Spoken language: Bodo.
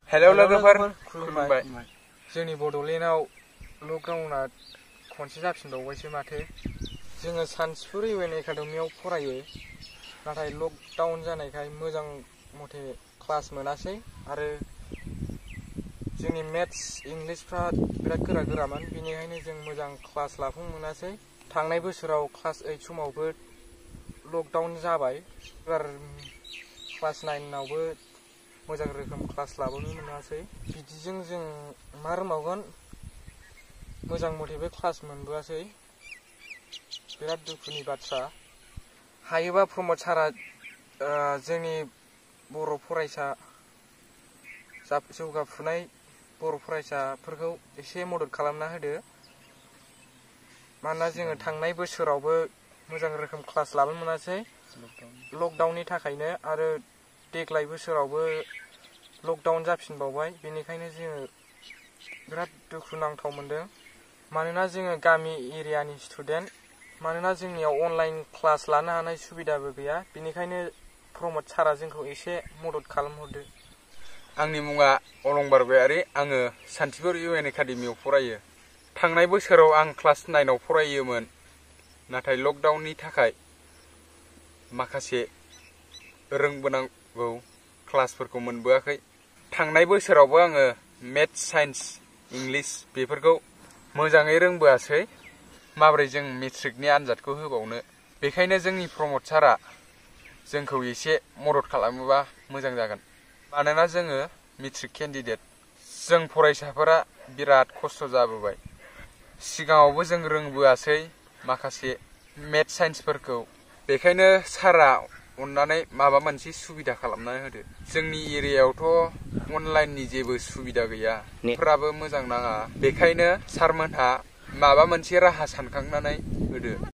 हेलौ लोगोफोर खुलुमबाय। जोंनि बड'लेण्डआव लकडाउना खनसे जाफिनबावबायसो माथो। जोङो सानथिफुर इउएन एकाडेमियाव फरायो, नाथाय लकडाउन जानायखाय मोजां मथे क्लास मोनासै आरो जोंनि मेथ्स इंलिशफ्रा बिराद गोरामोन, बेनिखायनो जों मोजां क्लास लाफुंनो मोनासै। थांनाय बोसोराव क्लास 8 समावबो लकडाउन जाबाय, एबार क्लास 9आवबो मोजां रोखोम क्लास लाबोनो मोनासै। बिदिजों जों मा रोंबावगोन, मोजां मथेबो क्लास मोनबोआसै। बिराद दुखुनि बाथ्रा। हायोबा प्रमद सारा जोंनि बर' फरायसा जौगाफुनाय बर' फरायसाफोरखौ एसे मदद खालामना होदो। मानोना जोङो थांनाय बोसोरावबो मोजां रोखोम क्लास लाबोनो मोनासै लकडाउननि थाखायनो, आरो देग्लाय बोसोरावबो लकडाउन जाफिनबावबाय। बेनिखायनो जोङो बिराद दुखुनांथाव मोनदों। मानोना जोङो गामि एरियानि स्टुडेन्ट, मानोना जोंनियाव अनलाइन क्लास लानो हानाय सुबिदाबो गैया। बेनिखायनो प्रमद सारा जोंखौ एसे मदद खालामहरदो। आंनि मुङा अलंबार गयारि। आङो सान्तिपुर इउएन एकाडेमियाव फरायो। थांनाय बोसोराव आं क्लास 9आव फरायोमोन, नाथाय लकडाउननि थाखाय माखासे रोंबोनांगौ क्लासफोरखौ मोनबोआखै। थांनाय बोसोरावबो आङो मेथ्स, साइन्स, इंलिश बेफोरखौ मोजाङै रोंबोआसै। माबोरै जों मेट्रिकनि आनजादखौ होबावनो? बेखायनो जोंनि प्रमद सारा जोंखौ एसे मदद खालामोबा मोजां जागोन। मानोना जोङो मेट्रिक केन्डिडेट, जों फरायसाफोरा बिराद खस्थ' जाबोबाय। सिगाङावबो जों रोंबोआसै माखासे मेथ्स साइन्सफोरखौ। बेखायनो सारा अननानै माबा मोनसे सुबिदा खालामनानै होदो। जोंनि एरियायावथ' अनलाइननि जेबो सुबिदा गैया, नेटफोराबो मोजां नाङा। बेखायनो सारमोनहा माबा मोनसे राहा सानखांनानै होदो।